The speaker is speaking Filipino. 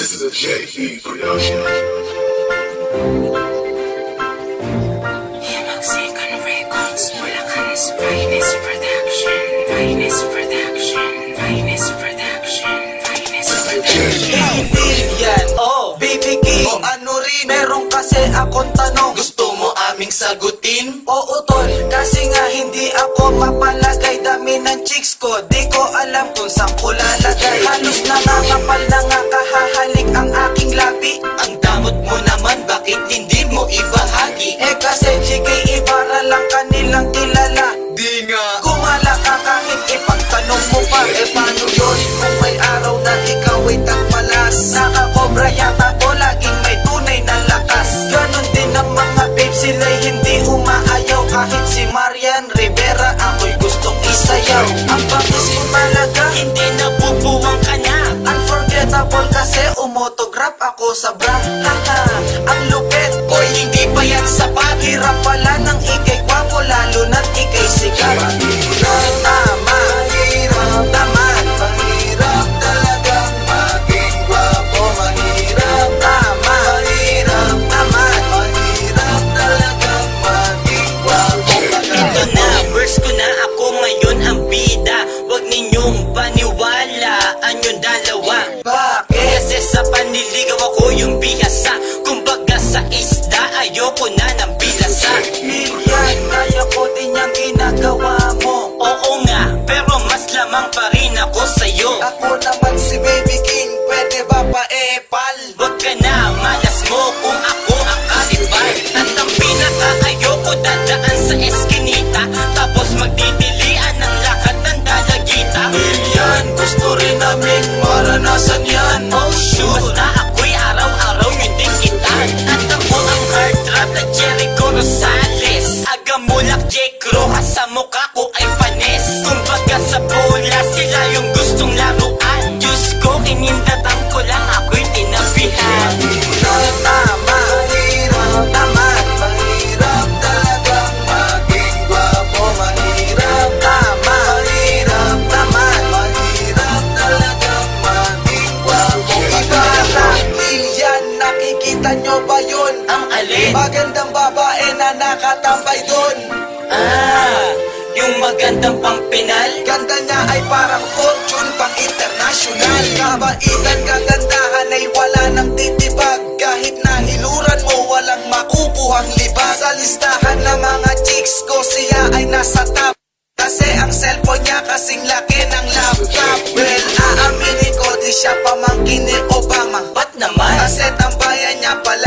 This is a J.E. production. Second Records, Bulacan's finest production, finest production, finest production, finest production. Yan, oh, baby king, o ano rin, meron kasi akong tanong. Gusto mo aming sagutin? Oo tol, kasi nga hindi ako mapalagay. Dami ng chicks ko, di ko alam kung saan ko lalagay. Halos nangangapal na nga kahahalik ang aking labi. Ang damot mo naman, bakit hindi mo ibahagi? Eh kasi GK Ibarra lang kanilang kilala. Di nga gumala ka kahit ipagtanong mo pa. Eh paano yun kung may araw na ikaw ay tagmalas? Nakakobra yata ko, laging may tunay na lakas. Ganon din ang mga babe, sila'y hindi umaayaw. Kahit si Marian Rivera ako'y gustong isayaw. Ang bangis mo talaga, hindi nabubuwang ka na. Unforgettable kasi umotograph ako sa bra. Haha, ang lupit, boy hindi pa yan sapat. Hirap pala ng ikay gwapo, lalo na't ikay sikat. Mahirap naman, mahirap naman, mahirap talagang maging gwapo. Mahirap naman, mahirap naman, mahirap talagang maging gwapo. Ito na, verse ko na, ako ngayon ang bida. Huwag ninyong paniwalaan yung dalawa. Bakit? Kasi sa panliligaw ako yung bihasa. Kumbaga sa isda, ayoko na ng bilasa. Milyan, kaya ko din yung ginagawa mo. Oo nga, pero mas lamang pa rin ako sa'yo. Ako naman si Baby King, pwede ba pa-epal? Huwag ka na, malas mo kung ako ang karibal. At ang pinaka-ayoko dadaan sa eskinita, tapos magdidilian ng lahat ng dalagita. Milyan, gusto rin naming maranasan yan. Oh shoot, basta ako'y araw-araw yun din kita. At ako ang heartthrob na Jericho Rosales. Agamulak Jake Rojas, sa mukha ko ay panis. Kumbaga sa bola, sila yung gustong laruan. Diyos ko, inindatan ko lang, ako'y tinabihan. Mahirap naman, mahirap naman, mahirap talagang maging gwapo. Mahirap naman, mahirap naman, mahirap talagang maging gwapo. Ibarra, Milyan, nakikita nyo ba yun? Ang alin? Magandang babae na nakatambay dun. Yung magandang pang-pinal, ganda niya ay parang fortune pang-international. Kabaitan, kagandahan ay wala nang titibag. Kahit nahiluran mo, walang makukuhang libag. Sa listahan ng mga chicks ko, siya ay nasa top. Kasi ang cellphone niya kasing laki ng laptop. Well, aaminin ko, di siya pamangkin ni Obama. Ba't naman? Kasi tambayan niya pala